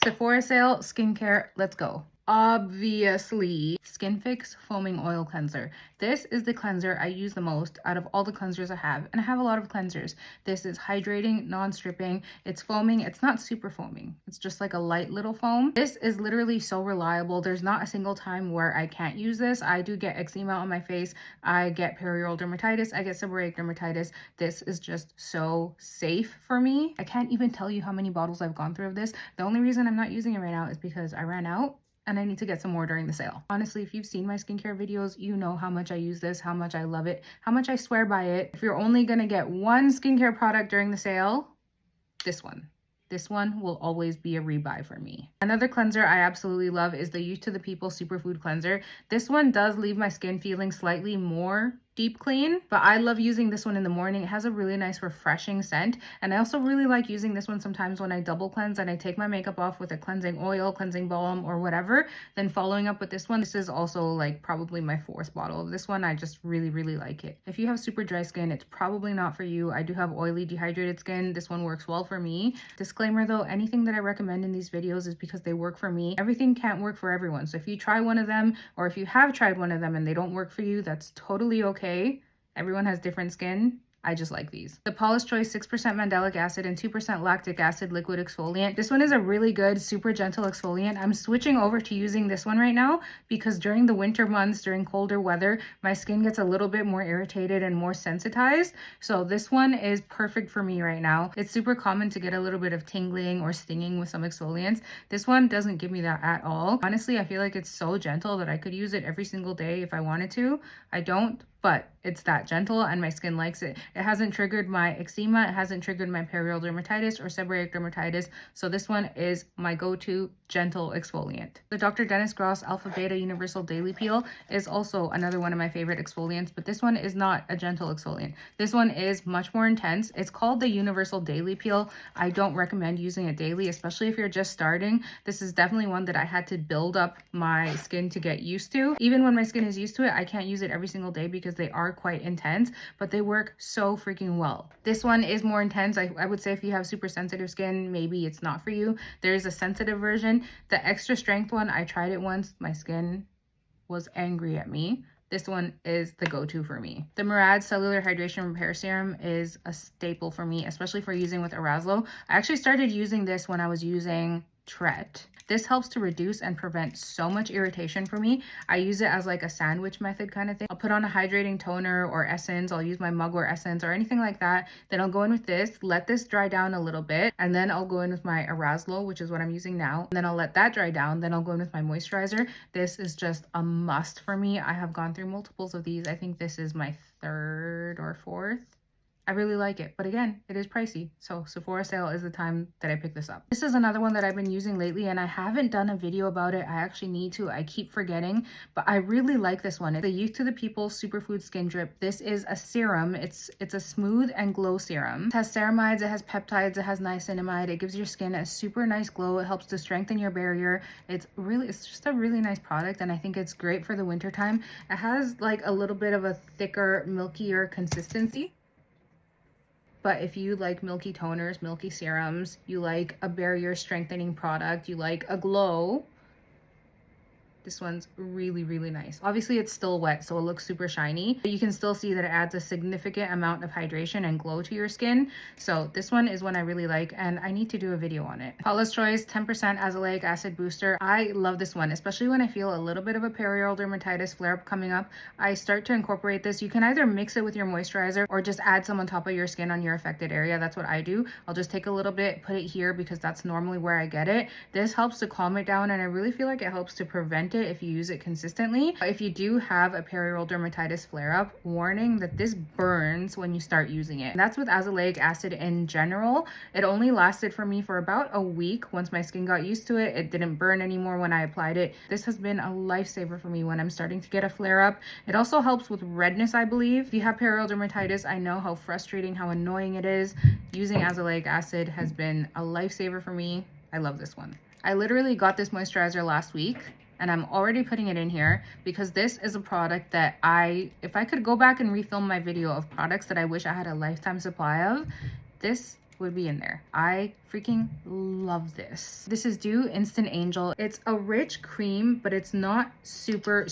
Sephora sale, skincare, let's go. Obviously, Skinfix Foaming Oil Cleanser. This is the cleanser I use the most out of all the cleansers I have, and I have a lot of cleansers. This is hydrating, non-stripping, it's foaming, it's not super foaming, it's just like a light little foam. This is literally so reliable. There's not a single time where I can't use this. I do get eczema on my face, I get perioral dermatitis, I get seborrheic dermatitis. This is just so safe for me. I can't even tell you how many bottles I've gone through of this. The only reason I'm not using it right now is because I ran out and I need to get some more during the sale. Honestly, if you've seen my skincare videos, you know how much I use this, how much I love it, how much I swear by it. If you're only gonna get one skincare product during the sale, this one. This one will always be a rebuy for me. Another cleanser I absolutely love is the Youth to the People Superfood Cleanser. This one does leave my skin feeling slightly more deep clean, but I love using this one in the morning. It has a really nice refreshing scent, and I also really like using this one sometimes when I double cleanse and I take my makeup off with a cleansing oil, cleansing balm, or whatever, then following up with this one. This is also like probably my 4th bottle of this one. I just really like it. If you have super dry skin, it's probably not for you. I do have oily, dehydrated skin. This one works well for me. Disclaimer though, anything that I recommend in these videos is because they work for me. Everything can't work for everyone, so if you try one of them, or if you have tried one of them and they don't work for you, that's totally okay. Everyone has different skin. I just like these. The Paula's Choice 6% Mandelic acid and 2% lactic acid liquid exfoliant. This one is a really good, super gentle exfoliant. I'm switching over to using this one right now because during the winter months, during colder weather, my skin gets a little bit more irritated and more sensitized. So this one is perfect for me right now. It's super common to get a little bit of tingling or stinging with some exfoliants. This one doesn't give me that at all. Honestly, I feel like it's so gentle that I could use it every single day if I wanted to. I don't, but it's that gentle and my skin likes it. It hasn't triggered my eczema, it hasn't triggered my perioral dermatitis or seborrheic dermatitis, so this one is my go-to gentle exfoliant. The Dr. Dennis Gross Alpha Beta Universal Daily Peel is also another one of my favorite exfoliants, but this one is not a gentle exfoliant. This one is much more intense. It's called the Universal Daily Peel. I don't recommend using it daily, especially if you're just starting. This is definitely one that I had to build up my skin to get used to. Even when my skin is used to it, I can't use it every single day because they are quite intense, but they work so freaking well. This one is more intense. I would say if you have super sensitive skin, maybe it's not for you. There is a sensitive version. The extra strength one, I tried it once. My skin was angry at me. This one is the go-to for me. The Murad Cellular Hydration Repair Serum is a staple for me, especially for using with Azelaic. I actually started using this when I was using Tret. This helps to reduce and prevent so much irritation for me. I use it as like a sandwich method kind of thing. I'll put on a hydrating toner or essence. I'll use my mugwort essence or anything like that. Then I'll go in with this, let this dry down a little bit, and then I'll go in with my Azelaic, which is what I'm using now. And then I'll let that dry down. Then I'll go in with my moisturizer. This is just a must for me. I have gone through multiples of these. I think this is my 3rd or 4th. I really like it, but again, it is pricey. So Sephora sale is the time that I pick this up. This is another one that I've been using lately and I haven't done a video about it. I actually need to. I keep forgetting, but I really like this one. It's the Youth to the People Superfood Skin Drip. This is a serum. It's a smooth and glow serum. It has ceramides, it has peptides, it has niacinamide. It gives your skin a super nice glow. It helps to strengthen your barrier. It's just a really nice product and I think it's great for the winter time. It has like a little bit of a thicker, milkier consistency. But if you like milky toners, milky serums, you like a barrier strengthening product, you like a glow, this one's really nice. Obviously it's still wet, so it looks super shiny, but you can still see that it adds a significant amount of hydration and glow to your skin. So this one is one I really like and I need to do a video on it. Paula's Choice 10% Azelaic Acid Booster. I love this one, especially when I feel a little bit of a perioral dermatitis flare-up coming up. I start to incorporate this. You can either mix it with your moisturizer or just add some on top of your skin on your affected area. That's what I do. I'll just take a little bit, put it here because that's normally where I get it. This helps to calm it down and I really feel like it helps to prevent it if you use it consistently. If you do have a perioral dermatitis flare-up, warning that this burns when you start using it. And that's with azelaic acid in general. It only lasted for me for about a week. Once my skin got used to it, it didn't burn anymore when I applied it. This has been a lifesaver for me when I'm starting to get a flare-up. It also helps with redness, I believe. If you have perioral dermatitis, I know how frustrating, how annoying it is. Using azelaic acid has been a lifesaver for me. I love this one. I literally got this moisturizer last week and I'm already putting it in here because this is a product that if I could go back and refilm my video of products that I wish I had a lifetime supply of, this would be in there. I freaking love this. This is Dieux Instant Angel. It's a rich cream, but it's not super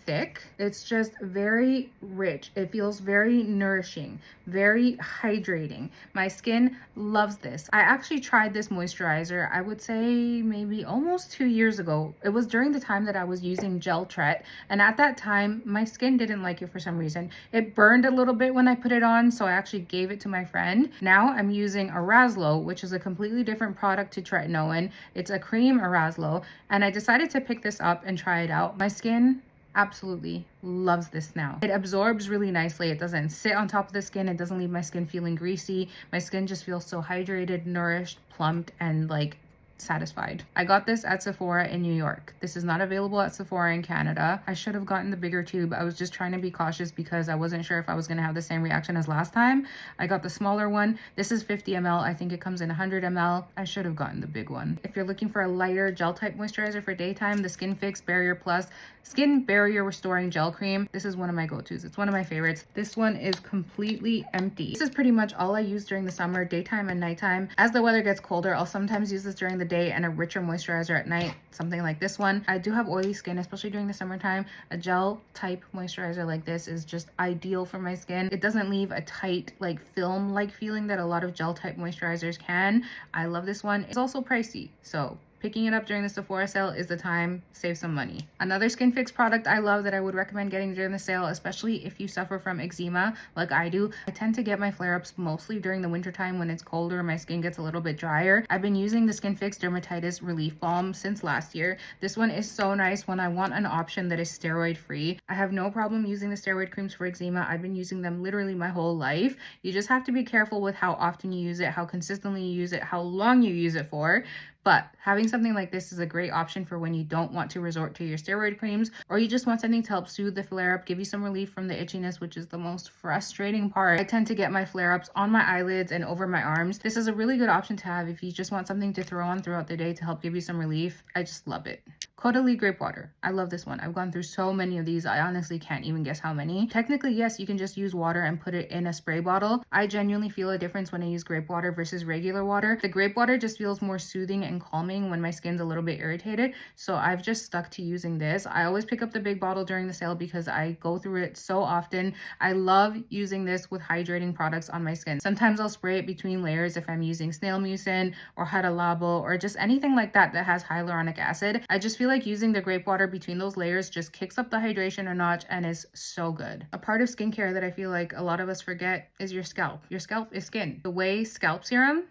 thick. It's just very rich. It feels very nourishing, very hydrating. My skin loves this. I actually tried this moisturizer, I would say maybe almost 2 years ago. It was during the time that I was using Gel Tret, and at that time my skin didn't like it for some reason. It burned a little bit when I put it on, so I actually gave it to my friend. Now I'm using Azelaic, which is a completely different product to tretinoin. It's a cream Azelaic, and I decided to pick this up and try it out. My skin absolutely loves this now. It absorbs really nicely. It doesn't sit on top of the skin. It doesn't leave my skin feeling greasy. My skin just feels so hydrated, nourished, plumped, and like satisfied. I got this at Sephora in New York. This is not available at Sephora in Canada. I should have gotten the bigger tube. I was just trying to be cautious because I wasn't sure if I was going to have the same reaction as last time. I got the smaller one. This is 50 ml. I think it comes in 100 ml. I should have gotten the big one. If you're looking for a lighter gel type moisturizer for daytime, the Skinfix Barrier Plus Skin Barrier Restoring Gel Cream. This is one of my go-tos. It's one of my favorites. This one is completely empty. This is pretty much all I use during the summer, daytime and nighttime. As the weather gets colder, I'll sometimes use this during the day and a richer moisturizer at night, something like this one. I do have oily skin, especially during the summertime. A gel type moisturizer like this is just ideal for my skin. It doesn't leave a tight, like film-like feeling that a lot of gel type moisturizers can. I love this one. It's also pricey, so picking it up during the Sephora sale is the time. Save some money. Another Skinfix product I love that I would recommend getting during the sale, especially if you suffer from eczema like I do. I tend to get my flare-ups mostly during the wintertime when it's colder and my skin gets a little bit drier. I've been using the Skinfix Dermatitis Relief Balm since last year. This one is so nice when I want an option that is steroid free. I have no problem using the steroid creams for eczema. I've been using them literally my whole life. You just have to be careful with how often you use it, how consistently you use it, how long you use it for. But having something like this is a great option for when you don't want to resort to your steroid creams, or you just want something to help soothe the flare-up, give you some relief from the itchiness, which is the most frustrating part. I tend to get my flare-ups on my eyelids and over my arms. This is a really good option to have if you just want something to throw on throughout the day to help give you some relief. I just love it. Caudalie Grape Water. I love this one. I've gone through so many of these. I honestly can't even guess how many. Technically, yes, you can just use water and put it in a spray bottle. I genuinely feel a difference when I use grape water versus regular water. The grape water just feels more soothing and calming when my skin's a little bit irritated. So I've just stuck to using this. I always pick up the big bottle during the sale because I go through it so often. I love using this with hydrating products on my skin. Sometimes I'll spray it between layers if I'm using snail mucin or hada labo or just anything like that that has hyaluronic acid. I just feel like using the grape water between those layers just kicks up the hydration a notch and is so good. A part of skincare that I feel like a lot of us forget is your scalp. Your scalp is skin. The Ouai Scalp Serum,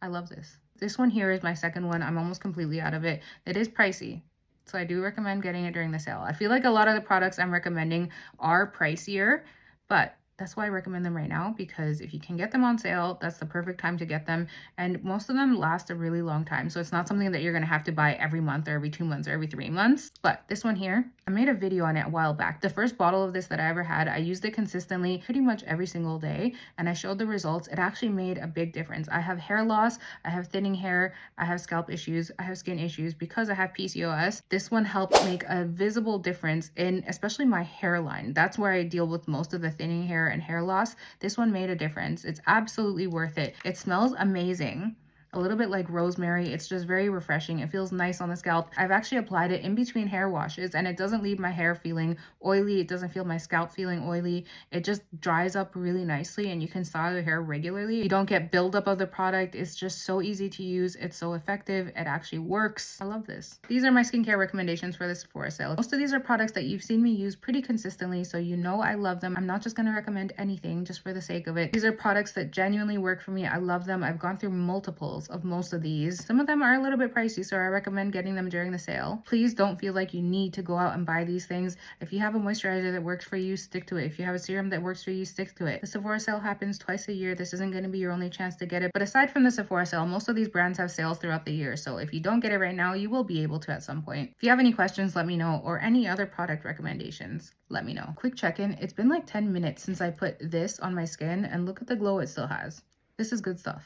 I love this. This one here is my second one. I'm almost completely out of it. It is pricey, so I do recommend getting it during the sale. I feel like a lot of the products I'm recommending are pricier, but that's why I recommend them right now, because if you can get them on sale, that's the perfect time to get them. And most of them last a really long time. So it's not something that you're going to have to buy every month or every 2 months or every 3 months. But this one here, I made a video on it a while back. The first bottle of this that I ever had, I used it consistently pretty much every single day. And I showed the results. It actually made a big difference. I have hair loss. I have thinning hair. I have scalp issues. I have skin issues because I have PCOS. This one helped make a visible difference in especially my hairline. That's where I deal with most of the thinning hair and hair loss. This one made a difference. It's absolutely worth it. It smells amazing. A little bit like rosemary. It's just very refreshing. It feels nice on the scalp. I've actually applied it in between hair washes and it doesn't leave my hair feeling oily. It doesn't feel my scalp feeling oily. It just dries up really nicely and you can style your hair regularly. You don't get buildup of the product. It's just so easy to use. It's so effective. It actually works. I love this. These are my skincare recommendations for the Sephora sale. Most of these are products that you've seen me use pretty consistently, so you know I love them. I'm not just going to recommend anything just for the sake of it. These are products that genuinely work for me. I love them. I've gone through multiples of most of these. Some of them are a little bit pricey, so I recommend getting them during the sale. Please don't feel like you need to go out and buy these things. If you have a moisturizer that works for you, stick to it. If you have a serum that works for you, stick to it. The Sephora sale happens twice a year. This isn't going to be your only chance to get it. But aside from the Sephora sale, most of these brands have sales throughout the year. So if you don't get it right now, you will be able to at some point. If you have any questions, let me know, or any other product recommendations, let me know. Quick check-in. It's been like 10 minutes since I put this on my skin and look at the glow it still has. This is good stuff.